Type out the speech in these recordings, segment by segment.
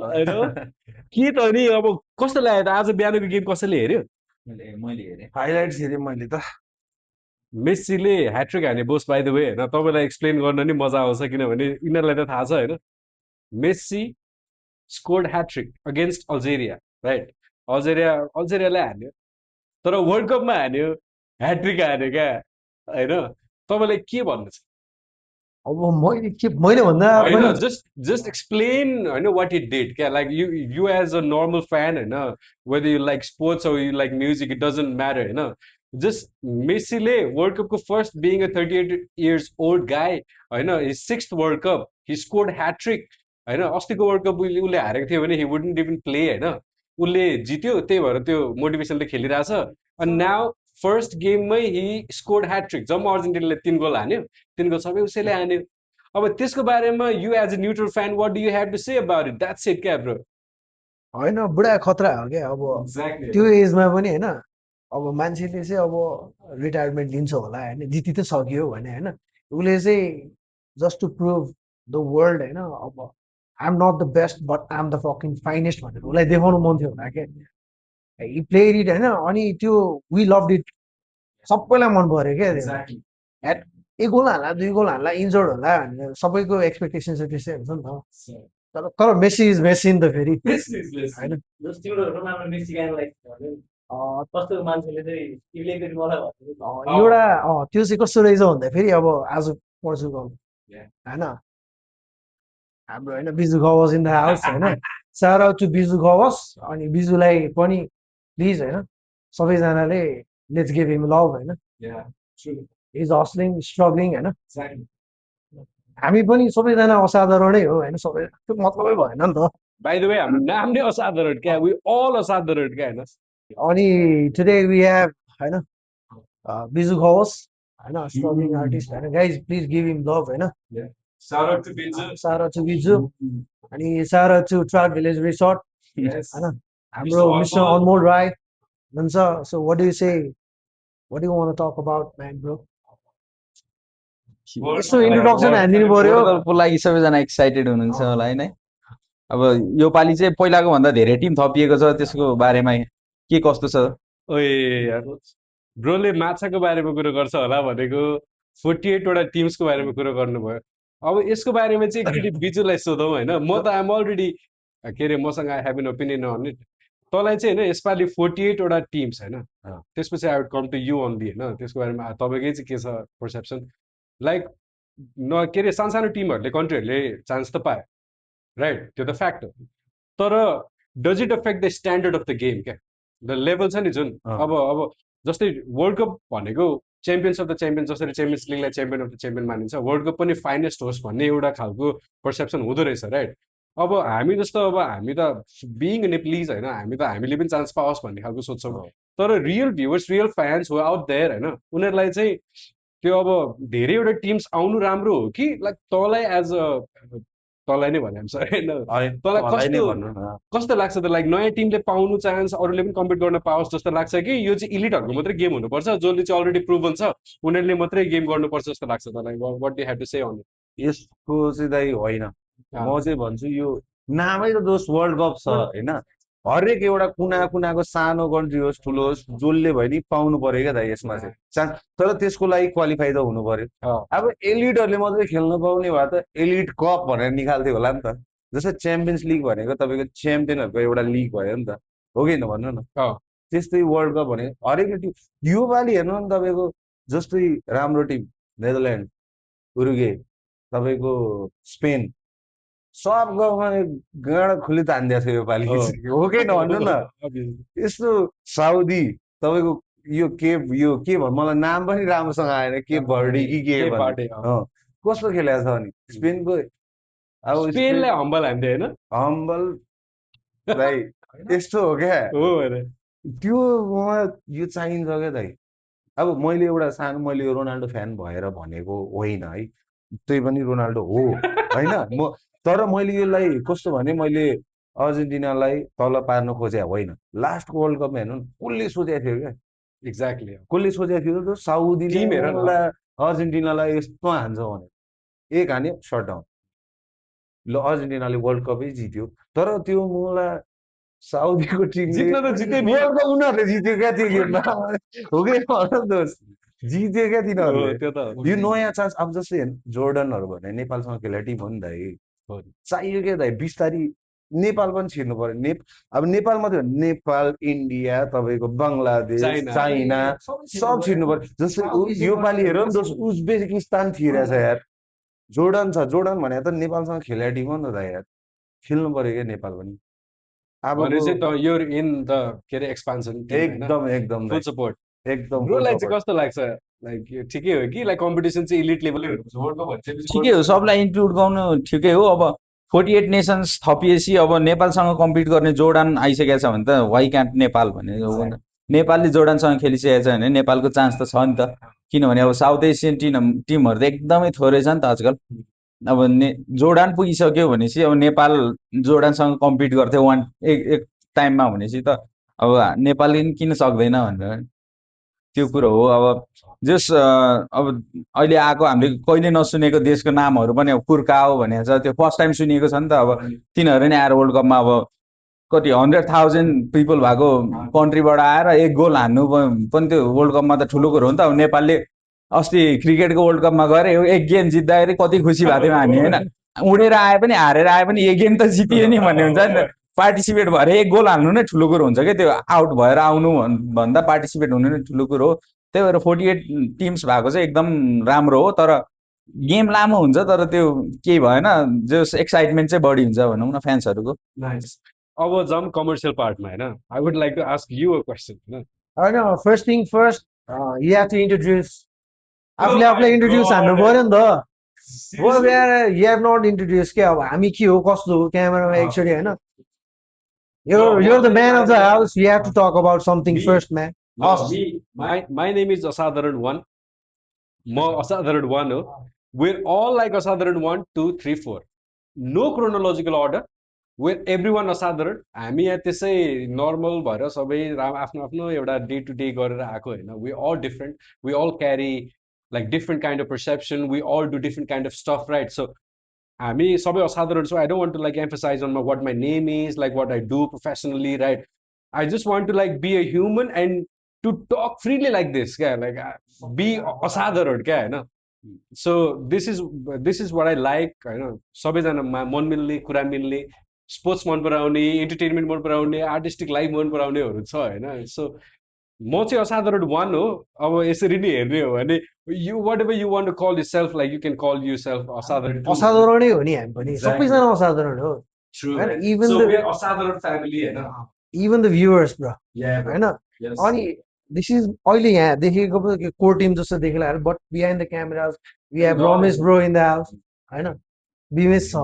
होइन के त नि अब कस्तो लाग्यो त आज बिहानको गेम कसैले हेऱ्यो मैले हेरेँ। हाइलाइट्स हेरेँ मैले त। मेस्सीले ह्याट्रिक हाने बोस बाई द वे होइन तपाईँलाई एक्सप्लेन गर्न नि मजा आउँछ किनभने यिनीहरूलाई त थाहा छ होइन Messi scored hat-trick against Algeria right अल्जेरियालाई हान्यो तर वर्ल्ड कपमा हान्यो ह्याट्रिक हान्यो क्या होइन तपाईँलाई के भन्नु छ अब मैले भन्दा पनि होइन just explain होइन what it did क्या like you as a normal fan होइन whether you like sports or you like music it doesn't matter होइन just मेस्सीले वर्ल्ड कपको first being a 38 years old guy होइन his sixth world cup he scored hat-trick होइन अस्तिको world cup उसले हारेको थियो भने he wouldn't even play होइन उसले जित्यो त्यही भएर त्यो मोटिभेसनले खेलिरहेछ अनि नाउ फर्स्ट गेममै हि स्कोर्ड ह्याट्रिक जम्मा अर्जेन्टिनाले 3 गोल हान्यो 3 गोल सबै उसैले हान्यो अब त्यसको बारेमा you as a neutral fan what do you have to say about it that's it क्या ब्रो होइन बुढा खतरा हो क्या अब त्यो एजमा पनि होइन अब मान्छेले चाहिँ अब रिटायरमेन्ट लिन्छ होला होइन जिति त सक्यो भने होइन उसले चाहिँ just to prove the world होइन अब I am not the best but I am the fucking finest भनेर उसलाई देखाउनु मन थियो होला क्या हि प्लेड इट होइन अनि त्यो वी लभ इट सबैलाई मन पऱ्यो क्या एट एक गोल हाल्ला 2 गोल हाल्ला इन्जर्ड होला भनेर सबैको एक्सपेक्टेसन चाहिँ त्यस्तै हुन्छ नि त तर मेसी इज मेसी नि त फेरि होइन तिम्रो रोनाल्डो मेसी गानलाई कस्तो मान्छेले चाहिँ तिमीले फेरि मलाई भन्यो एउटा त्यो चाहिँ कस्तो रहेछ भन्दाखेरि अब आज पोर्चुगल होइन हाम्रो होइन बिजु गवस इन द हाउस होइन सारा टु बिजु गवस अनि बिजुलाई पनि प्लिज होइन सबैजनाले लेट्स गिभ हिम लभ होइन इज हस्लिङ स्ट्रगलिङ होइन हामी पनि सबैजना असाधारणै हो होइन सबै त्यो मतलबै भएन नि त बाई द वे हाम्रो नाम नै असाधारण क्या वी अल असाधारण क्या होइन अनि टुडे वी हेभ होइन बिजु गवस होइन स्ट्रगलिङ आर्टिस्ट होइन guys please give him love होइन सारा टु बिजु अनि सारा टु ट्राक भिलेज रिसोर्ट होइन हाम्रो मिस्टर अनमोल राई हुन्छ so what do you say what do want talk about man bro यसो इन्ट्रोडक्सन हानिदिनु पर्यो वर्ल्ड कपको लागि सबैजना एक्साइटेड हुनुहुन्छ होला होइन अब यो पालि चाहिँ पहिलाको भन्दा धेरै टिम थपिएको छ त्यसको बारेमा के कस्तो छ ओए यार ब्रोले माछाको बारेमा कुरो गर्छ होला भनेको 48वटा टिम्सको बारेमा कुरो गर्नुभयो अब यसको बारेमा चाहिँ एकचोटि बिजुलाई सोधौँ होइन म त आइम अलरेडी के अरे मसँग I have an opinion on it तँलाई चाहिँ होइन यसपालि 48वटा टिम्स होइन त्यसपछि I would come to you only होइन त्यसको बारेमा तपाईँकै चाहिँ के छ पर्सेप्सन लाइक न के अरे सानसानो टिमहरूले कन्ट्रीहरूले चान्स त पायो राइट त्यो त फ्याक्ट हो तर does it affect the standard of the game क्या द लेभल छ नि जुन अब जस्तै वर्ल्ड कप भनेको च्याम्पियन्स अफ द च्याम्पियन जसरी च्याम्पियन्स लिगलाई च्याम्पियन अफ द च्याम्पियन मानिन्छ वर्ल्ड कप पनि फाइनेस्ट होस् भन्ने एउटा खालको पर्सेप्सन हुँदो रहेछ राइट अब हामी जस्तो अब हामी त बिङ नेप्लिज होइन हामीले पनि चान्स पाओस् भन्ने खालको सोच्छौँ तर रियल भ्युवर्स रियल फ्यान्स हो आउट देयर होइन उनीहरूलाई चाहिँ त्यो अब धेरैवटा टिम्स आउनु राम्रो हो कि लाइक तँलाई एज अ तँलाई नै भने तँलाई कस्तो लाग्छ त लाइक नयाँ टिमले पाउनु चान्स अरूले पनि कम्पिट गर्न पाओस् जस्तो लाग्छ कि यो चाहिँ इलिटहरूको मात्रै गेम हुनुपर्छ जसले चाहिँ अलरेडी प्रुभन छ उनीहरूले मात्रै गेम गर्नुपर्छ जस्तो लाग्छ तँलाई what do have to say on यसको चाहिँ दाइ होइन म चाहिँ भन्छु यो नामै त दोष वर्ल्ड कप छ होइन हरेक एउटा कुनाको सानो कन्ट्री होस् ठुलो होस् जसले भयो नि पाउनु पर्यो क्या दाइ यसमा चाहिँ तर त्यसको लागि क्वालिफाई त हुनु पर्यो अब एलिटहरूले मात्रै खेल्न पाउने भए त एलिट कप भनेर निकाल्थ्यो होला नि त जस्तै च्याम्पियन्स लिग भनेको तपाईँको च्याम्पियनहरूको एउटा लिग भयो नि त हो कि भन्नु न त्यस्तै वर्ल्ड कप भनेको हरेक टिम योपालि हेर्नु नि तपाईँको जस्तै राम्रो टिम नेदरल्यान्ड उरुगे तपाईँको स्पेन सब गाउँमा गाडा खुली तानिदिएको थियो योपालि हो कि भन्नु न यस्तो साउदी तपाईँको यो के भन्नु मलाई नाम पनि राम्रोसँग आएन के भर्डी कि के कस्तो खेलेको छ अनि स्पेनको अब स्पेनलाई हम्बल हान्थ्यो होइन हम्बल दाइ यस्तो हो क्या त्यो यो चाहिन्छ क्या दाइ अब मैले एउटा सानो मैले रोनाल्डो फ्यान भएर भनेको होइन है त्यही पनि रोनाल्डो हो होइन म तर मैले यसलाई कस्तो भने मैले अर्जेन्टिनालाई तल पार्न खोजे होइन लास्टको वर्ल्ड कपमा हेर्नु कसले सोचेको थियो क्या एक्ज्याक्टली कसले सोचेको थियो त साउदीले अर्जेन्टिनालाई यस्तो हान्छ भने एक हान्यो सट डाउन ल अर्जेन्टिनाले वर्ल्ड कपै जित्यो तर त्यो मलाई साउदीको टिमले जित्न त जित्यो नि। वर्ल्ड कप उनीहरूले जित्यो क्या त्यो गेममा हो कि भन दोस्त जित्यो क्या हो तिनीहरूले त्यो त यो नयाँ चान्स अब जस्तै हेर्नु जोर्डनहरू भने नेपालसँग खेल्ने टिम हो नि त हो। चाहियो क्या दाइ बिस्तारी नेपाल पनि छिर्नु पर्यो अब नेपाल मात्रै हो नेपाल इन्डिया तपाईँको बङ्गलादेश चाइना। चाइना सब छिर्नु पर्यो जस्तै यो पालि हेर नि दोस्त उज्बेकिस्तान छिरेछ यार जोर्डन छ जोर्डन भने त नेपालसँग खेल्ने टिम हो नि त दाइ यार खेल्नु पर्यो क्या नेपाल पनि भनेपछि अबको त यो इन द के अरे एक्सपान्सन टिम होइन, एकदम एकदम फुल दाइ सपोर्ट। एकदम ब्रोलाई चाहिँ कस्तो लाग्छ, लाइक यो ठिकै हो कि लाइक कम्पिटिसन चाहिँ इलिट लेभलै हुनुपर्छ, वर्ल्ड कप भन्छ ठिकै हो, सबलाई इन्क्लुड गर्नु ठिकै हो। अब 48 नेसन्स थपिएपछि अब नेपालसँग कम्पिट गर्ने जोर्डान आइसकेको छ भने त वाइ क्यान्ट नेपाल भने हो नि त। नेपालले जोर्डानसँग खेलिसकेको छ भने नेपालको चान्स त छ नि त, किनभने अब साउथ एसियन टिमहरू त एकदमै थोरै छ नि त आजकल। अब जोर्डान पुगिसक्यो भनेपछि अब नेपाल जोर्डानसँग कम्पिट गर्थ्यो एक टाइममा भनेपछि त अब नेपालले पनि किन सक्दैन भनेर त्यो कुरो हो। अब जस अब अहिले आएको हामीले कहिले नसुनेको देशको नामहरू पनि अब कुर्काओ भनेको छ, त्यो फर्स्ट टाइम सुनिएको छ नि त। अब तिनीहरू नै आएर वर्ल्ड कपमा अब कति 100,000 पिपल भएको कन्ट्रीबाट आएर एक गोल हान्नु पनि त्यो वर्ल्ड कपमा त ठुलो कुरो हो नि त। अब नेपालले अस्ति क्रिकेटको वर्ल्ड कपमा गएर एक गेम जित्दाखेरि कति खुसी भएको थियौँ हामी होइन, उडेर आए पनि हारेर आए पनि एक गेम त जितियो नि भन्ने हुन्छ नि त। पार्टिसिपेट भएर एक गोल हाल्नु नै ठुलो कुरो हुन्छ क्या, त्यो आउट भएर आउनु भन्दा पार्टिसिपेट हुनु नै ठुलो कुरो हो। त्यही भएर 48 टिम्स भएको चाहिँ एकदम राम्रो हो, तर गेम लामो हुन्छ, तर त्यो केही भएन, जस एक्साइटमेन्ट चाहिँ बढी हुन्छ भनौँ न फ्यान्सहरूको। नाइस। अब जाउँ कमर्सियल पार्टमा होइन, I would like to ask you a question होइन। होइन first thing first you have to introduce आफूले आफूलाई इन्ट्रोड्युस हान्नु पर्यो नि त। Well, you have not introduced क्या अब हामी के हो कस्तो हो क्यामेरामा एकचोटि होइन। You're the man of the house. You have to talk about something first, man. My name is असाधारण वान, म असाधारण वान हो। We're all like असाधारण 1 2 3 4, no chronological order, where every one असाधारण। हामी यहाँ त्यसै नर्मल भएर सबै आफ्नो आफ्नो एउटा डे टु डे गरेर आएको होइन। We all different, we all carry like different kind of perception, we all do different kind of stuff right. So हामी सबै असाधारण छौँ। I don't want to like emphasize on what my name is, like what I do professionally right. I just want to like be a human and to talk freely like this क्या, like be असाधारण क्या होइन। So this is what I like होइन। सबैजना मन मिल्ने, कुरा मिल्ने, स्पोर्ट्स मन पराउने, इन्टरटेनमेन्ट मन पराउने, आर्टिस्टिक लाइफ मन पराउनेहरू छ होइन। सो म चाहिँ असाधारण वान हो। अब यसरी नै हेर्ने हो भने you whatever you want to call yourself, like you can call yourself असाधारण। असाधारणै हो नि हामी पनि, सबैजना असाधारण हो होइन। इभन द भ्युवर्स ब्रो होइन। अनि दिस इज अहिले यहाँ देखेको पो कोर टिम जस्तो देखिला, but behind the cameras we have Ramesh bro in the house होइन, बिमेश छ।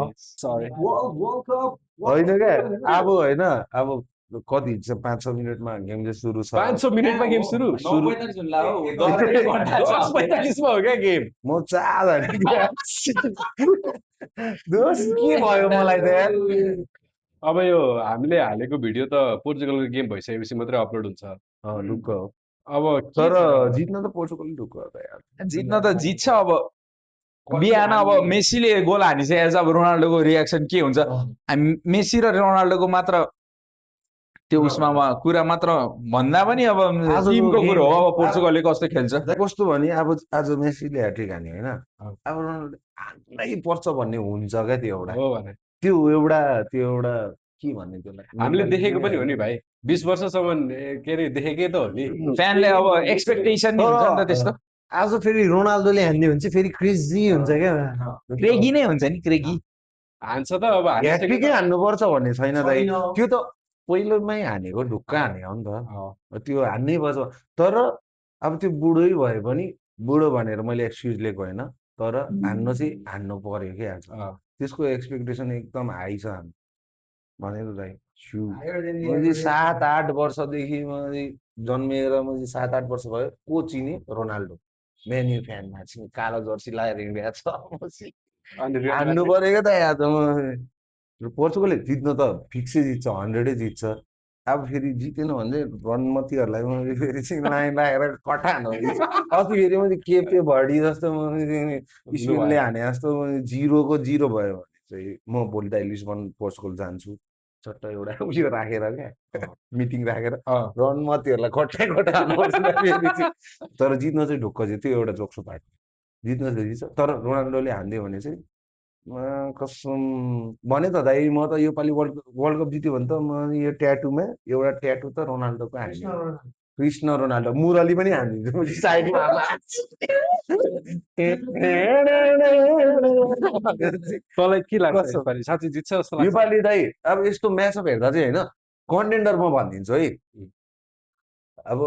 होइन क्या अब होइन अब कति 5-6 मिनटमा गेम चाहिँ सुरु छ। 500 मिनटमा गेम सुरु 10:45 हो क्या गेम। म चाल दोस्त के भयो मलाई त यार। अब यो हामीले हालेको भिडियो त पोर्चुगलको गेम भइसकेपछि मात्रै अपलोड हुन्छ। ढुक्क हो अब तर जित्न त पोर्चुगल ढुक्क हो त यार। जित्न त जित्छ। अब बिहान अब मेसीले गोल हानिसकेको छ, अब रोनाल्डोको रियाक्सन के हुन्छ। हामी मेसी र रोनाल्डोको मात्र त्यो उसमा कुरा मात्र भन्दा पनि अब टिमको कुरो हो। अब पोर्चुगलले कस्तो खेल्छ, कस्तो भने अब आज मेसीले ह्याट्रिक हान्यो होइन, अब रोनाल्डो हान्नै पर्छ भन्ने हुन्छ क्या त्यो एउटा। हो भने त्यो एउटा के भन्ने त्यसलाई हामीले देखेको पनि हो नि भाइ, 20 वर्षसम्म के अरे देखेकै त हो नि। फ्यानले अब एक्सपेक्टेसन नि हुन्छ नि त त्यस्तो। आज फेरि रोनाल्डोले हान्ने भने चाहिँ फेरि क्रेजी हुन्छ क्या, क्रेगी नै हुन्छ नि, क्रेगी हान्छ त अब ह्याट्रिकै हान्नुपर्छ भन्ने छैन दाइ। त्यो त पहिलोमै हानेको ढुक्क हानेको हो नि त, त्यो हान्नै पर्छ। तर अब त्यो बुढै भए पनि, बुढो भनेर मैले एक्सक्युज लिएको होइन, तर हान्नु चाहिँ हान्नु पर्यो क्या। त्यसको एक्सपेक्टेसन एकदम हाई छ हामी भनेको दाइ। 7-8 वर्षदेखि मैले जन्मिएर मैले 7-8 वर्ष भयो को चिने रोनाल्डो, मेन्यु फ्यान मान्छे कालो जर्सी लगाएर हिँडिरहेको छ। हान्नु पर्यो क्या त याद। पोर्चुगलले जित्नु त फिक्सै जित्छ, 100 जित्छ। अब फेरि जितेन भने रनमतीहरूलाई मैले फेरि चाहिँ लाइन लागेर कटान अस्ति फेरि मैले केपे भर्डी जस्तो स्पिनले हाने जस्तो 0को 0 भयो भने चाहिँ म भोलि त लिस्बन पोर्चुगल जान्छु चट्ट एउटा उयो राखेर क्या मिटिङ राखेर रन मतीहरूलाई खट्टा हाल्नुपर्छ फेरि चाहिँ। तर जित्न चाहिँ ढुक्क चाहिँ त्यो एउटा जोक्सो पार्ट जित्न चाहिँ जित्छ तर रोनाल्डोले हानिदियो भने चाहिँ कसम भने त दाइ म त योपालि वर्ल्ड कप जित्यो भने त म यो ट्याटुमा एउटा ट्याटु त रोनाल्डोको हान्ने कृष्ण रोनाल्डो मुरली पनि हानिदिन्छु साइडमा तँलाई के लाग्छ कसम। यसपालि साँच्चै जित्छ जस्तो लाग्छ? योपालि दाइ अब यस्तो म्याचअप हेर्दा चाहिँ होइन कन्टेन्डर म भनिदिन्छु है अब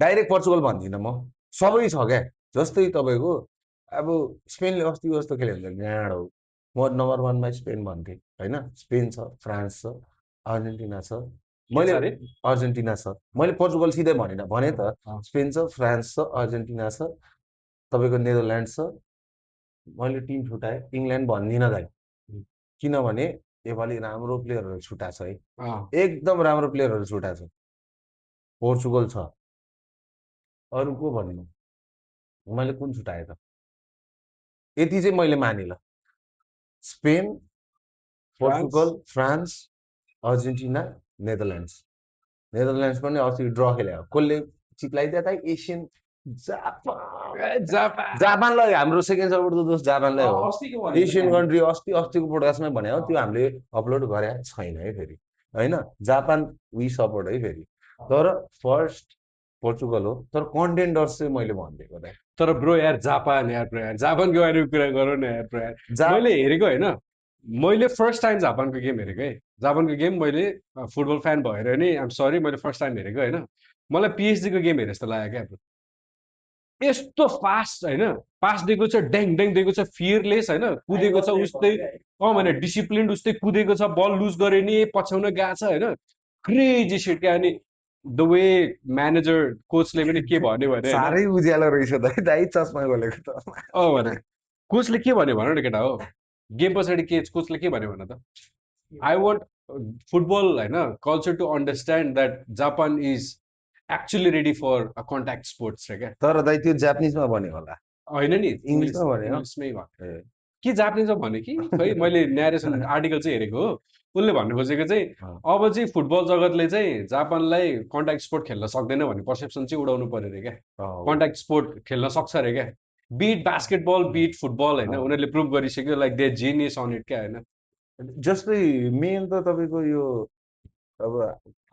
डाइरेक्ट पोर्चुगल भन्दिनँ म सबै छ क्या जस्तै तपाईँको अब स्पेनले अस्ति जस्तो खेल्यो भने त गाँड हो म नम्बर 1मा स्पेन भन्थेँ होइन स्पेन छ फ्रान्स छ अर्जेन्टिना छ मैले अरे अर्जेन्टिना छ मैले पोर्चुगल सिधै भनिनँ भने त स्पेन छ फ्रान्स छ अर्जेन्टिना छ तपाईँको नेदरल्यान्ड छ मैले टिम छुटाएँ इङ्ल्यान्ड भन्दिनँ दाइ किनभने योपालि राम्रो प्लेयरहरू छुटा छ है एकदम राम्रो प्लेयरहरू छुटा छ पोर्चुगल छ अरू को भन्नु मैले कुन छुटाएँ त यति चाहिँ मैले माने ल Spain Portugal France Argentina Netherlands पनि अस्ति ड्र खेल्यो कसले चिप्लाइदियो त एसियन जापानलाई हाम्रो सेकेन्ड सपोर्ट त दोष जापानलाई हो एसियन कन्ट्री अस्तिको पोडकास्टमै भने हो त्यो हामीले अपलोड गरे छैन है फेरि होइन जापान वी सपोर्ट है फेरि तर फर्स्ट पोर्चुगल हो तर कन्टेन्डर्स चाहिँ मैले भनिदिएको दाइ तर ब्रो यार ब्रो यार जापानको बारेमा कुरा गरौँ न यार ब्रो यार मैले हेरेको होइन मैले फर्स्ट टाइम जापानको गेम हेरेको है जापानको गेम मैले फुटबल फ्यान भएर नि आइम सरी मैले फर्स्ट टाइम हेरेको होइन मलाई पिएचडीको गेम हेरे जस्तो लाग्यो क्या ब्रो यस्तो फास्ट होइन पास दिएको छ ड्याङ ड्याङ दिएको छ फियरलेस होइन कुदेको छ उस्तै भने डिसिप्लिन उस्तै कुदेको छ बल लुज गऱ्यो नि पछ्याउन गएको छ होइन क्रेजी सिट क्या अनि द वे म्यानेजर कोचले पनि के भन्यो भने साह्रै उज्यालो रहेछ दाइ चस्मा खोलेको त भने कोचले के भन्यो भन न केटा हो गेम पछाडि के कोचले के भन्यो भन त आई वान्ट फुटबल होइन culture to understand that Japan is actually ready for a contact sports रे क्या तर दाइ त्यो जापानिजमा भन्यो होला होइन नि इङ्ग्लिसमा भन्यो इङ्ग्लिसमै भन्यो के जापानिजमा भन्यो कि खै मैले न्यारेसन आर्टिकल चाहिँ हेरेको हो उसले भन्नु खोजेको चाहिँ अब चाहिँ फुटबल जगतले चाहिँ जापानलाई कन्ट्याक्ट स्पोर्ट खेल्न सक्दैन भन्ने पर्सेप्सन चाहिँ उडाउनु पर्यो अरे क्या कन्ट्याक्ट स्पोर्ट खेल्न सक्छ अरे क्या बिट बास्केटबल बिट फुटबल होइन उनीहरूले प्रुभ गरिसक्यो like they genius on it क्या होइन जस्तै मेन त तपाईँको यो अब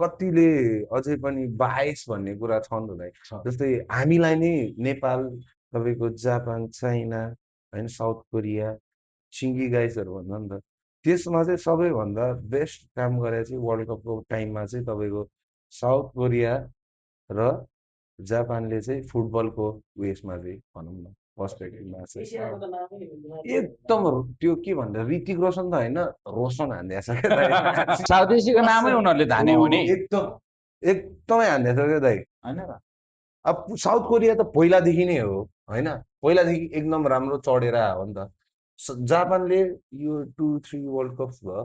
कतिले अझै पनि बाइस भन्ने कुरा छन् त दाइ जस्तै हामीलाई नै नेपाल तपाईँको जापान चाइना होइन साउथ कोरिया सिङ्गी गाइसहरू भन्छ नि त त्यसमा चाहिँ सबैभन्दा बेस्ट काम गरे चाहिँ वर्ल्ड कपको टाइममा चाहिँ तपाईँको साउथ कोरिया र जापानले चाहिँ फुटबलको उयसमा चाहिँ भनौँ न पर्सपेक्टिभमा चाहिँ एकदम त्यो के भन्छ ऋतिक रोशन त होइन रोशन हान्दैछ क्या साउथ एसियाको नामै उनीहरूले धाने हो नि एकदमै हान्दैछ क्या दाइ होइन र अब साउथ कोरिया त पहिलादेखि नै हो होइन पहिलादेखि एकदम राम्रो चढेर हो नि त जापानले यो 2-3 वर्ल्ड कप्स भयो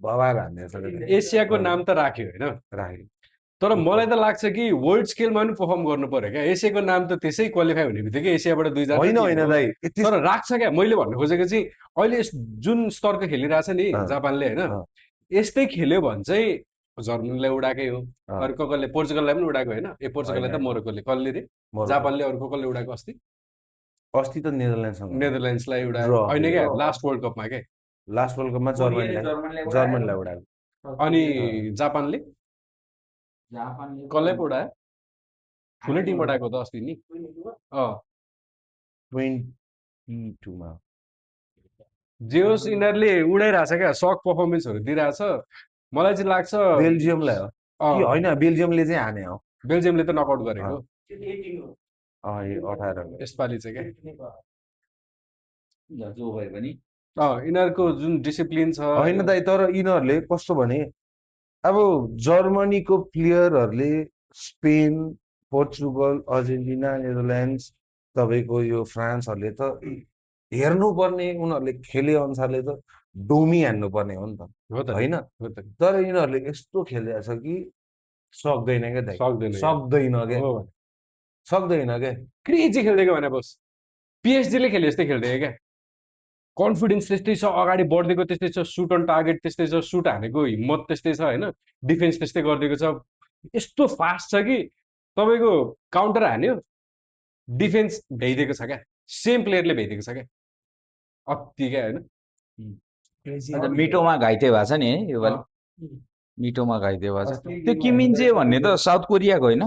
बबार हान्दैछ एसियाको नाम त राख्यो होइन राख्यो तर मलाई त लाग्छ कि वर्ल्ड स्केलमा पनि पर्फर्म गर्नु पर्यो क्या एसियाको नाम त त्यसै क्वालिफाई हुने बित्तिकै एसियाबाट 2 होइन दाइ तर राख्छ क्या मैले भन्नु खोजेको चाहिँ अहिले जुन स्तरको खेलिरहेछ नि जापानले होइन यस्तै खेल्यो भने चाहिँ जर्मनीलाई उडाएकै हो अर्को कसले पोर्चुगललाई पनि उडाएको होइन पोर्चुगललाई त मोरोकोले कसले रे जापानले अर्को कसले उडाएको अस्ति त नेदरल्यान्ड्सलाई उडायो होइन क्या लास्ट वर्ल्ड कपमा क्या लास्ट वर्ल्ड कपमा जर्मनीलाई उडायो अनि जापानले कसलाई पो उडायो ठुलै टिम उडाएको त अस्ति नि 22मा जे होस् यिनीहरूले उडाइरहेछ क्या सक पर्फर्मेन्सहरू दिइरहेछ मलाई चाहिँ लाग्छ बेल्जियमलाई हो कि होइन बेल्जियमले चाहिँ हाने हो बेल्जियमले त नकआउट गरेको 18 यसपालि चाहिँ क्या जो भए पनि यिनीहरूको जुन डिसिप्लिन छ होइन दाइ तर यिनीहरूले कस्तो भने अब जर्मनीको प्लेयरहरूले स्पेन पोर्चुगल अर्जेन्टिना नेदरल्यान्ड्स तपाईँको यो फ्रान्सहरूले त हेर्नुपर्ने उनीहरूले खेले अनुसारले त डोमी हान्नुपर्ने हो नि त होइन तर यिनीहरूले यस्तो खेलिरहेछ कि सक्दैन क्या दाइ सक्दैन क्या क्रेजी खेल्दै भने बस पिएचडीले खेले जस्तै खेल्दै क्या कन्फिडेन्स त्यस्तै छ, अगाडि बढ्दिएको त्यस्तै छ, सुट अन टार्गेट त्यस्तै छ, सुट हानेको हिम्मत त्यस्तै छ होइन, डिफेन्स त्यस्तै गरिदिएको छ, यस्तो फास्ट छ कि तपाईँको काउन्टर हान्यो डिफेन्स भ्याइदिएको छ क्या, सेम प्लेयरले भ्याइदिएको छ क्या, अति क्या होइन। अन्त मिटोमा घाइते भएको छ नि है योपालि, मिटोमा घाइते भएको छ। त्यो किमिन्जे भन्ने त साउथ कोरियाको होइन,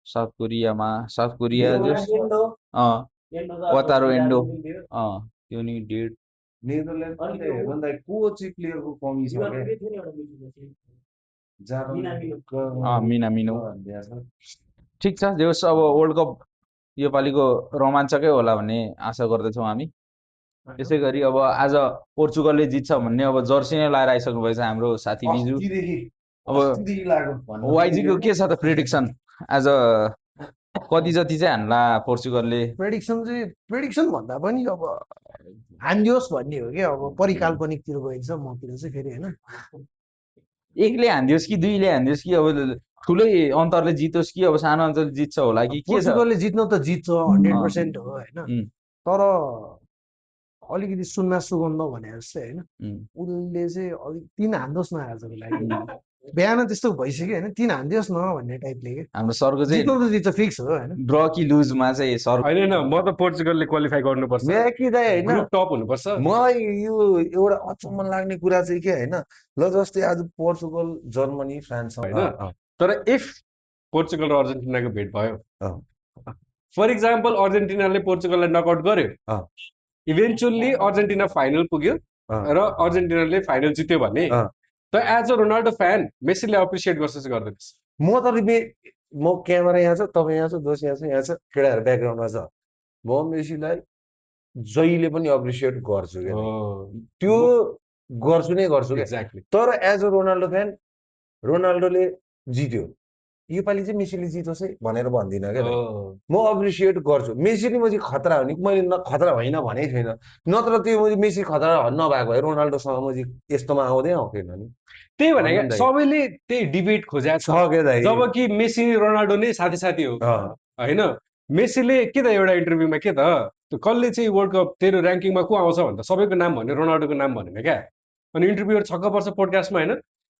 साउथ कोरिया वतारो एन्डो त्यो नि डेड। नेदरल्यान्डले भन्दा कोच प्लेयरको कमी छ क्या। मिनामिनो ठिक छ, जे होस् अब वर्ल्ड कप योपालिको रोमाञ्चकै होला भन्ने आशा गर्दछौँ हामी। त्यसै गरी अब आज पोर्चुगलले जित्छ भन्ने अब जर्सी नै लगाएर आइसक्नु भएछ हाम्रो साथी बिजु। अब वाइजीको के छ त प्रेडिक्सन आज कति जति चाहिँ हान्ला पोर्चुगलले? प्रेडिक्सन भन्दा पनि अब हान्दियोस् भन्ने हो क्या, अब परिकाल्पनिकतिर गइन्छ मतिर चाहिँ फेरि होइन। एकले हान्दियोस् कि दुईले हान्दियोस् कि अब ठुलै अन्तरले जितोस् कि अब सानो अन्तरले जित्छ होला कि के छ? पोर्चुगलले जित्न त जित्छ 100% हो होइन, तर अलिकति सुन्ना सुगन्ध भने जस्तै होइन, उसले चाहिँ अलिक 3 हान्दियोस् न आजको लागि, बिहान त्यस्तो भइसक्यो होइन, 3 हान्दियोस् न भन्ने टाइपले के। हाम्रो सरको चाहिँ जित्न त जित्छ फिक्स हो होइन, ड्र कि लुजमा चाहिँ सर होइन म त पोर्चुगलले क्वालिफाई गर्नुपर्छ, होइन ग्रुप टप हुनुपर्छ। मलाई यो एउटा अचम्म लाग्ने कुरा चाहिँ के होइन, ल जस्तै आज पोर्चुगल जर्मनी फ्रान्स होइन, तर इफ पोर्चुगल र अर्जेन्टिनाको भेट भयो, फर इक्जाम्पल अर्जेन्टिनाले पोर्चुगललाई नकआउट गर्यो, इभेन्चुअली अर्जेन्टिना फाइनल पुग्यो र अर्जेन्टिनाले फाइनल जित्यो भने त एज अ रोनाल्डो फ्यान मेसीले एप्रिसिएट गर्छ चाहिँ गर्दैछ। म क्यामेरा यहाँ छ, तपाईँ यहाँ छ, दोष यहाँ छ, यहाँ छ, केटाहरू ब्याकग्राउन्डमा छ, म मेसीलाई जहिले पनि एप्रिसिएट गर्छु क्या, त्यो गर्छु नै गर्छु क्या। एक्ज्याक्टली। तर एज अ रोनाल्डो फ्यान रोनाल्डोले जित्यो, योपालि चाहिँ मेसीले जितोस् है भनेर भन्दिनँ क्या, म एप्रिसिएट गर्छु। मेसीले म चाहिँ खतरा हो नि, मैले खतरा होइन भनेकै छैन, नत्र त्यो म मेसी खतरा नभएको भए रोनाल्डोसँग म चाहिँ यस्तोमा आउँदैन नि। त्यही भने क्या, सबैले त्यही डिबेट खोजेको छ क्या दाइ, जब कि मेसी रोनाल्डो नै साथी साथी हो होइन। मेसीले के त एउटा इन्टरभ्यूमा के त कसले चाहिँ वर्ल्ड कप तेरो ऱ्याङ्किङमा को आउँछ भन्दा सबैको नाम भन्यो, रोनाल्डोको नाम भनेन क्या। अनि इन्टरभ्यूहरू छक्क पर्छ पोडकास्टमा होइन,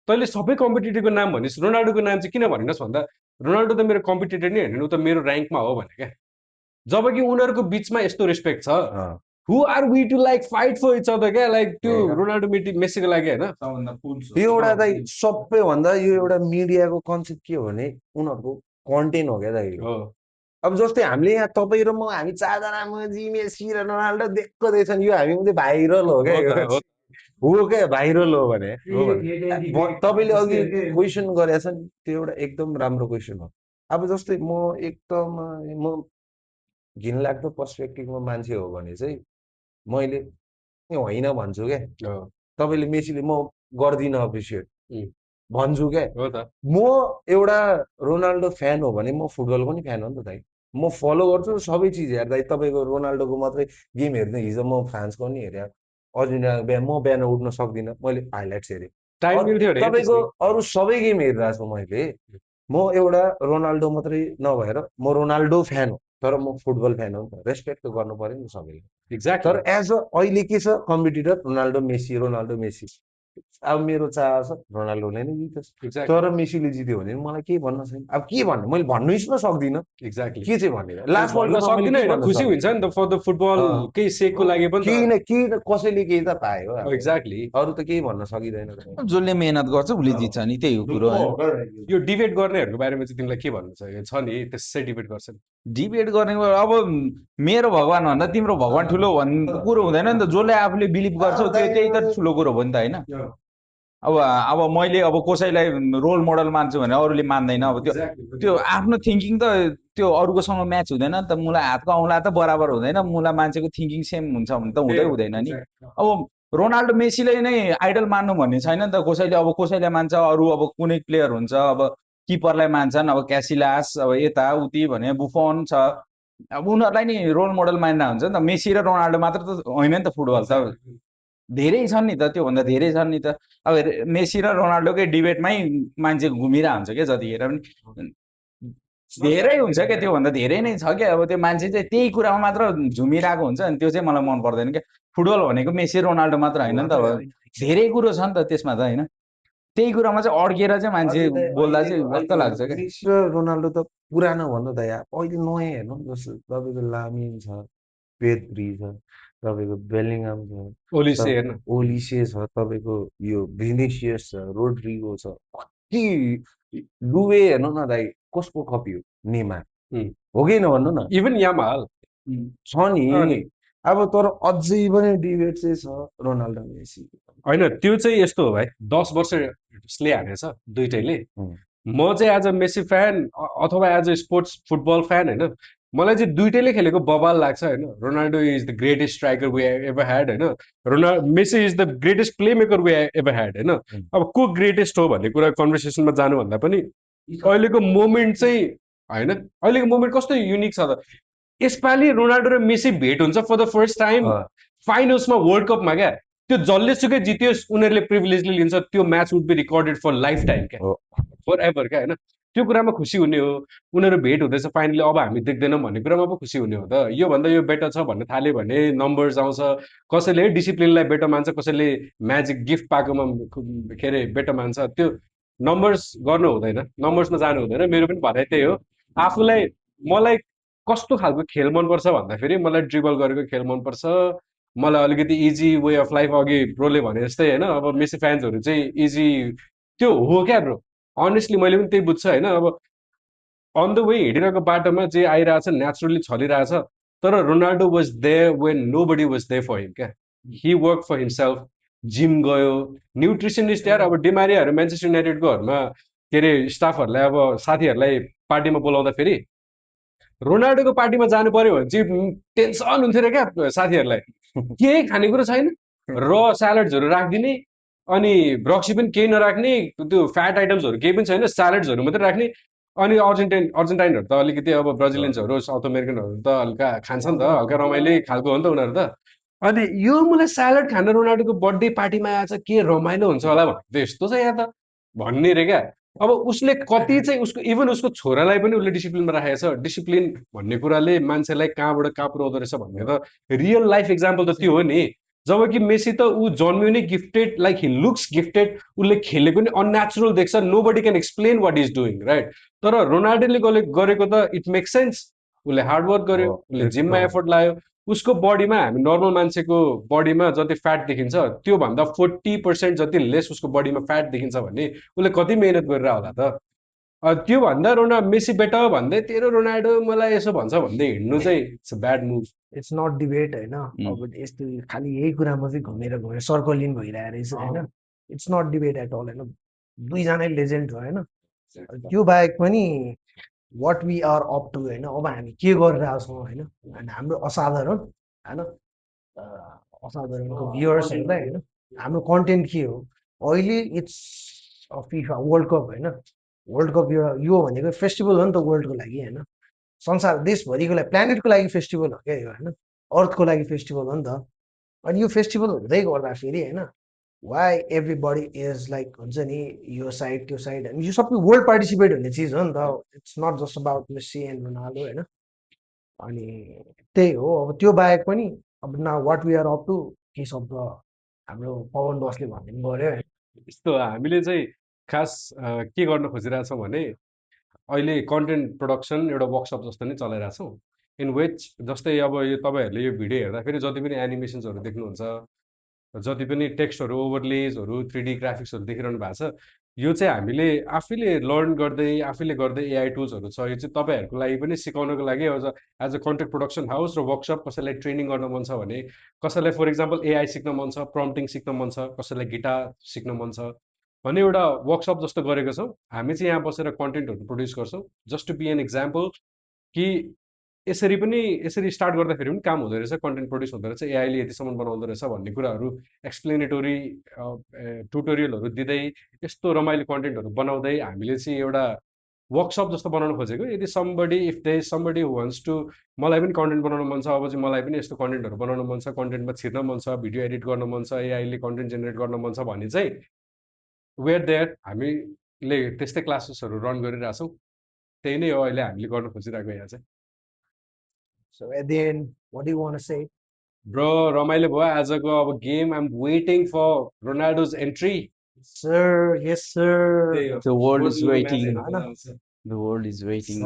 तैँले सबै कम्पिटिटरको नाम भनिस्, रोनाल्डोको नाम चाहिँ किन भनिनस् भन्दा रोनाल्डो त मेरो कम्पिटिटर नै होइन, ऊ त मेरो ऱ्याङ्कमा हो भने क्या। जब कि उनीहरूको बिचमा यस्तो रेस्पेक्ट छ, who are we to like fight for each other क्या, लाइक त्यो रोनाल्डो मेसीको लागि होइन। यो एउटा दाइ सबैभन्दा यो एउटा मिडियाको कन्सेप्ट के हो भने उनीहरूको कन्टेन्ट हो क्या दाइ। अब जस्तै हामीले यहाँ तपाईँ र म हामी 4 जना मजी मेसी र रोनाल्डो देखको देख्छन्, यो हामी मात्रै भाइरल हो क्या, हो क्या भाइरल हो भने। तपाईँले अघि क्वेसन गरेको छ नि, त्यो एउटा एकदम राम्रो क्वेसन हो। अब जस्तै म एकदम म घिनलाग्दो पर्सपेक्टिभमा मान्छे हो भने चाहिँ मैले होइन भन्छु क्या। तपाईँले मेसीले म गर्दिनँ एप्रिसिएट भन्छु क्या। म एउटा रोनाल्डो फ्यान हो भने म फुटबलको पनि फ्यान हो नि त दाइ, म फलो गर्छु सबै चिज हेर्दा। तपाईँको रोनाल्डोको मात्रै गेम हेर्ने, हिजो म फ्रान्सको पनि हेरेँ, अर्जेन्टिना म बिहान उठ्न सक्दिनँ, मैले हाइलाइट्स हेरेँ। तपाईँको अरू सबै गेम हेरिरहेको छु मैले। म एउटा रोनाल्डो मात्रै नभएर म रोनाल्डो फ्यान हो, तर म फुटबल फ्यान हो नि त, रेस्पेक्ट त गर्नु पर्यो नि त सबैले। एक्ज्याक्टली। तर एज अ अहिले के छ competitor Ronaldo Messi, Ronaldo Messi. अब मेरो चाह छ रोनाल्डोले नै जितोस्, तर मेसीले जित्यो भने मलाई केही भन्न छैन। अब के भन्नु, मैले भन्नु न सक्दिनँ एक्ज्याक्टली के चाहिँ भनेर। लास्ट वर्ल्ड कपमा सक्दिनँ होइन, खुसी हुन्छ नि त फर द फुटबल केही सेकको लागि पनि, केही न कसैले केही त पायो। एक्ज्याक्टली, अरू त केही भन्न सकिँदैन। जसले मेहनत गर्छ उसले जित्छ नि, त्यही हो कुरो। यो डिबेट गर्नेहरूको बारेमा चाहिँ तिमीलाई के भन्नु छ नि, त्यसै डिबेट गर्छन्? डिबेट गर्ने अब मेरो भगवान भन्दा तिम्रो भगवान ठुलो भन्ने कुरो हुँदैन नि त, जसले आफूले बिलिभ गर्छ त्यही त ठुलो कुरो हो नि त होइन। अब मैले अब कसैलाई रोल मोडल मान्छु भने अरूले मान्दैन, अब त्यो आफ्नो थिङ्किङ त त्यो अरूकोसँग म्याच हुँदैन नि त। मुला हातको औँला त बराबर हुँदैन, मुला मान्छेको थिङ्किङ सेम हुन्छ भने त हुँदैन नि। अब रोनाल्डो मेसीलाई नै आइडल मान्नु भन्ने छैन नि त। कसैले अब कसैलाई मान्छ, अरू अब कुनै प्लेयर हुन्छ, अब किपरलाई मान्छन्, अब क्यासिलास, अब यता उति भने बुफोन छ, अब उनीहरूलाई नि रोल मोडल मान्दा हुन्छ नि त। मेसी र रोनाल्डो मात्र त होइन नि त, फुटबल त धेरै छन् नि त, त्योभन्दा धेरै छन् नि त। अब मेसी र रोनाल्डोकै डिबेटमै मान्छे घुमिरहेको हुन्छ क्या जतिखेर पनि। धेरै हुन्छ क्या, त्योभन्दा धेरै नै छ क्या। अब त्यो मान्छे चाहिँ त्यही कुरामा मात्र झुमिरहेको हुन्छ, अनि त्यो चाहिँ मलाई मन पर्दैन क्या। फुटबल भनेको मेसी रोनाल्डो मात्र होइन नि त, अब धेरै कुरो छ नि त त्यसमा त होइन। त्यही कुरामा चाहिँ अड्केर चाहिँ मान्छे बोल्दा चाहिँ वाक्क लाग्छ क्या। मेसी र रोनाल्डो त पुरानो भन्नु त यार, अहिले नयाँ हेर्नु जस्तो तपाईँको लामिन छ, पेद्री छ, तपाईँको बेलिङहाम छ, ओलिसे हेर्न ओलिसे छ, तपाईँको यो भिनिसियस छ, रोड्रिगो छ, कति डुवे हेर्नु न दाइ, कसको कपी हो? नेमार हो कि नभन्नु न, इभन यामाल छ नि। अब तर अझै पनि डिबेट चाहिँ छ रोनाल्डो मेसी। होइन, त्यो चाहिँ यस्तो हो भाइ, 10 वर्षले हानेछ दुइटैले। म चाहिँ एज अ मेसी फ्यान अथवा as a sports football fan होइन, मलाई चाहिँ दुइटैले खेलेको बबाल लाग्छ होइन। Ronaldo is the greatest striker we ever had होइन, Messi is the greatest play maker we ever had होइन। अब को ग्रेटेस्ट हो भन्ने कुरा कन्भर्सेसनमा जानुभन्दा पनि अहिलेको मोमेन्ट चाहिँ होइन, अहिलेको मोमेन्ट कस्तो युनिक छ त। यसपालि रोनाल्डो र मेसी भेट हुन्छ फर द फर्स्ट टाइम फाइनल्समा वर्ल्ड कपमा क्या। त्यो जसले सुकै जित्योस् उनीहरूले प्रिभिलेजले लिन्छ, त्यो match would be recorded for lifetime क्या, फर एभर क्या होइन। त्यो कुरामा खुसी हुने हो, उनीहरू भेट हुँदैछ फाइनली, अब हामी देख्दैनौँ भन्ने कुरामा पो खुसी हुने हो त। योभन्दा यो बेटर छ भन्ने थाल्यो भने नम्बर्स आउँछ, कसैले डिसिप्लिनलाई बेटर मान्छ, कसैले म्याजिक गिफ्ट पाएकोमा के अरे बेटर मान्छ। त्यो नम्बर्स गर्नु हुँदैन, नम्बर्समा जानु हुँदैन। मेरो पनि भनाइ त्यही हो। आफूलाई मलाई कस्तो खालको खेल मनपर्छ भन्दाखेरि मलाई ड्रिबल गरेको खेल मनपर्छ, मलाई अलिकति इजी वे अफ लाइफ, अघि ब्रोले भने जस्तै होइन। अब मेसी फ्यान्सहरू चाहिँ इजी त्यो हो क्या ब्रो, अनेस्टली मैले पनि त्यही बुझ्छु होइन। अब अन द वे हिँडिरहेको बाटोमा जे आइरहेछ नेचुरली छलिरहेछ, तर Ronaldo was there when nobody was there for him क्या। He work for himself, gym गयो, न्युट्रिसनिस्ट यार। अब डिमारियाहरू म्यान्चेस्टर युनाइटेडकोहरूमा के अरे स्टाफहरूलाई अब साथीहरूलाई पार्टीमा बोलाउँदाखेरि रोनाल्डोको पार्टीमा जानु पर्यो भने चाहिँ टेन्सन हुन्थ्यो अरे क्या साथीहरूलाई। केही खानेकुरो छैन, र स्यालेड्सहरू राखिदिने, अनि ब्रक्सी पनि केही नराख्ने, त्यो फ्याट आइटम्सहरू केही पनि छैन, स्यालेड्सहरू मात्रै राख्ने। अनि अर्जेन्टाइनहरू त अलिकति अब ब्राजिलियन्सहरू साउथ अमेरिकनहरू त हल्का खान्छ नि त, हल्का रमाइलो खालको हो नि त उनीहरू त। अनि यो मलाई स्यालेड खान रोनाल्डोको बर्थडे पार्टीमा आएछ, के रमाइलो हुन्छ होला भन्ने त यस्तो छ यहाँ त भन्ने रे क्या। अब उसले कति चाहिँ उसको इभन उसको छोरालाई पनि उसले डिसिप्लिनमा राखेको छ। डिसिप्लिन भन्ने कुराले मान्छेलाई कहाँबाट कहाँ पुऱ्याउँदो रहेछ भन्ने त रियल लाइफ इक्जाम्पल त त्यो हो नि। जब कि मेसी त ऊ जन्मियो नै gifted, like he looks gifted, उसले खेलेको नि अननेचुरल देख्छ, nobody can explain what is doing right. तर रोनाल्डोले गरेको त इट मेक सेन्स। उसले हार्डवर्क गर्यो, उसले जिममा एफोर्ट लायो, उसको बडीमा हामी नर्मल मान्छेको बडीमा जति फ्याट देखिन्छ त्योभन्दा 40% जति लेस उसको बडीमा फ्याट देखिन्छ भने उसले कति मेहनत गरेर होला त। त्योभन्दा मेसी बेटर भन्दै तेरो रोनाल्डो मलाई यसो भन्छ भन्दै हिँड्नु चाहिँ it's a bad move. It's not debate होइन। अब यस्तो खालि यही कुरामा चाहिँ घुमेर सर्कलिङ भइरहेको रहेछ होइन। It's not debate at all होइन। दुईजनै लेजेन्ड हो होइन। त्यो बाहेक पनि what we are up to होइन, अब हामी के गरिरहेको छौँ होइन, अनि हाम्रो असाधारण होइन, असाधारणको भ्युवर्सहरूलाई होइन, हाम्रो कन्टेन्ट के हो अहिले। इट्स फिफा वर्ल्ड कप होइन। वर्ल्ड कप यो भनेको फेस्टिभल हो नि त वर्ल्डको लागि होइन, संसार देशभरिको लागि, प्लानेटको लागि फेस्टिभल हो क्या यो होइन, अर्थको लागि फेस्टिभल हो नि त। अनि यो फेस्टिभल हुँदै गर्दाखेरि होइन, वाइ एभ्रिबडी इज लाइक हुन्छ नि यो साइड त्यो साइड, अनि यो सबै वर्ल्ड पार्टिसिपेट हुने चिज हो नि त। It's not just about Messi and Ronaldo होइन। अनि त्यही हो। अब त्यो बाहेक पनि अब न what we are up to के शब्द हाम्रो पवन बसले भनिदिनु पऱ्यो होइन। यस्तो हामीले चाहिँ खास के गर्न खोजिरहेछौँ भने अहिले कन्टेन्ट प्रोडक्सन एउटा वर्कसप जस्तो नै चलाइरहेछौँ, इन विच जस्तै अब यो तपाईँहरूले यो भिडियो हेर्दाखेरि जति पनि एनिमेसन्सहरू देख्नुहुन्छ, जति पनि टेक्स्टहरू, ओभरलेजहरू, 3D ग्राफिक्सहरू देखिरहनु भएको छ, यो चाहिँ हामीले आफैले लर्न गर्दै आफैले गर्दै एआई टुल्सहरू छ। यो चाहिँ तपाईँहरूको लागि पनि सिकाउनको लागि as a content production house र वर्कसप। कसैलाई ट्रेनिङ गर्न मन छ भने, कसैलाई फर इक्जाम्पल एआई सिक्न मन छ, प्रम्प्टिङ सिक्न मन छ, कसैलाई गिटार सिक्न मन छ भने एउटा वर्कसप जस्तो गरेको छौँ। हामी चाहिँ यहाँ बसेर कन्टेन्टहरू प्रोड्युस गर्छौँ। Just to be an example कि यसरी स्टार्ट गर्दाखेरि पनि काम हुँदो रहेछ, कन्टेन्ट प्रोड्युस हुँदो रहेछ, एआईले यतिसम्म बनाउँदो रहेछ भन्ने कुराहरू एक्सप्लेनेटोरी ट्युटोरियलहरू दिँदै यस्तो रमाइलो कन्टेन्टहरू बनाउँदै हामीले चाहिँ एउटा वर्कसप जस्तो बनाउन खोजेको। यदि if they somebody who wants to, मलाई पनि कन्टेन्ट बनाउन मन छ, अब चाहिँ मलाई पनि यस्तो कन्टेन्टहरू बनाउन मन छ, कन्टेन्टमा छिर्न मन छ, भिडियो एडिट गर्न मन छ, एआईले कन्टेन्ट जेनेरेट गर्न मन छ भने चाहिँ वेयर देयर हामीले त्यस्तै क्लासेसहरू रन गरिरहेछौँ। त्यही नै हो अहिले हामीले गर्न खोजिरहेको यहाँ चाहिँ So at the end, what do you want to say? Bro रमाइलो भयो आजको अब game I am waiting for Ronaldo's entry Sir, yes, sir. The world is Good waiting. match. The world is waiting.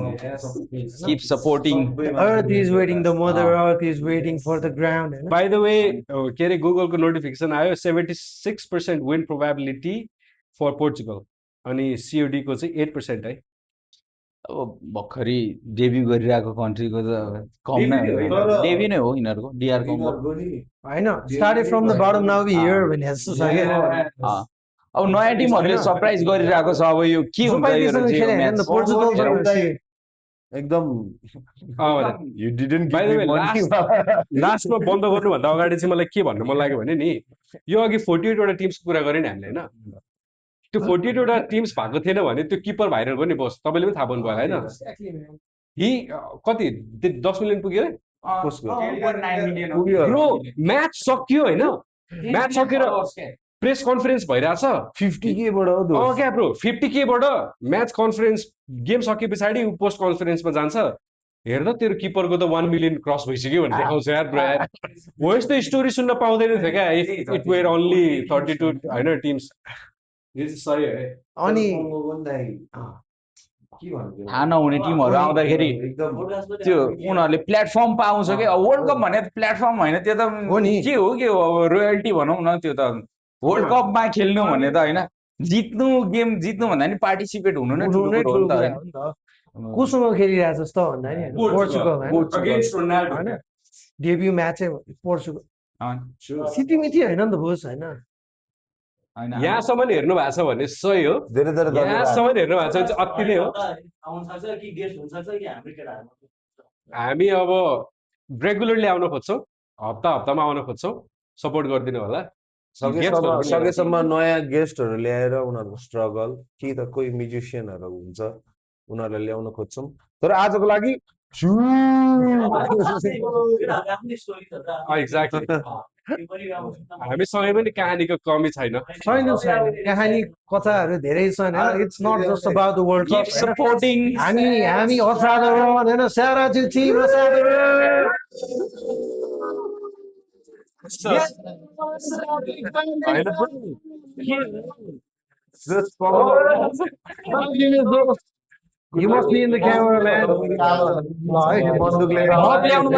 Keep supporting. The earth is waiting, the mother earth is waiting for the ground. होइन? By the way, के अरे गुगलको notification आयो 76% win probability for Portugal अनि COD को चाहिँ 8% है अब भर्खरै डेब्यू गरिरहेको कन्ट्रीको त कम नै हो डेब्यू नै हो यिनीहरूको डिआर कम होइन? Started from the bottom, now we here when has to say. अब नयाँ टिमहरूले सरप्राइज गरिरहेको छ अब यो के हुन्छ यो खेले होइन नि त, पोर्चुगल एकदम you didn't By give the me way, money. लास्टमा बन्द गर्नुभन्दा अगाडि चाहिँ मलाई के भन्नु मन लाग्यो भने नि यो अघि 48 वटा टिम्सको कुरा गरेँ नि हामीले होइन त्यो 48 वटा टिम्स भएको थिएन भने त्यो किपर भाइरल पनि बस तपाईँले पनि थाहा पाउनु भयो होइन हि कति 10 मिलियन पुग्यो है ब्रो म्याच सकियो होइन म्याच सकेर प्रेस कन्फरेन्स भइरहेछ 50K बाट हो दोस्त। क्या ब्रो 50K बाट म्याच कन्फरेन्स गेम सके पछाडि ऊ पोस्ट कन्फरेन्समा जान्छ हेर्दा तेरो किपरको त 1 मिलियन क्रस भइसक्यो भने देखाउँछ यार ब्रो यार हो यस्तो स्टोरी सुन्न पाउँदैन थियो क्या इट वेयर ओन्ली 32 होइन टिम्स यो चाहिँ सही है अनि थाहा नहुने टिमहरू आउँदाखेरि त्यो उनीहरूले प्लेटफर्म पाउँछ कि वर्ल्ड कप भने प्लेटफर्म होइन त्यो त हो नि। के हो अब रोयल्टी भनौँ न त्यो त वर्ल्ड कपमा खेल्नु भने त होइन जित्नु गेम जित्नु भन्दा नि पार्टिसिपेट हुनु नै ठुलो नै कुरो हो नि त ठुलो होइन कुरा हो नि त। कोसँग खेलिरहेछ जस्तो भन्दा नि पोर्चुगल अगेन्स्ट रोनाल्डो होइन डेब्यू म्याच पोर्चुगल सिटिमिटी होइन नि त बोस होइन होइन यहाँसम्म हेर्नु भएको छ भने सही हो धेरै धेरै धन्यवाद। यहाँसम्म हेर्नु भएको छ भने चाहिँ अति नै हो आउन सक्छ कि गेस्ट हुन सक्छ कि हाम्रो केटाहरू हामी अब रेगुलरली आउन खोज्छौँ हप्ता हप्तामा आउन खोज्छौँ सपोर्ट गरिदिनु होला सकेसम्म नयाँ गेस्टहरू ल्याएर उनीहरूको स्ट्रगल कि त कोही म्युजिसियनहरू हुन्छ उनीहरूलाई ल्याउन खोज्छौँ तर आजको लागि आफ्नै स्टोरी छ त एक्ज्याक्टली त्यो पनि राम्रो छ। हामीसँगै पनि कहानीको कमी छैन छैन छैन कहानी कथाहरू धेरै छन् होइन it's not just about the world cup supporting हामी हामी असाधारण होइन सारा त्यो टिम असाधारण You must be in the camera, man. बन्दुक लिएर ल्याउनु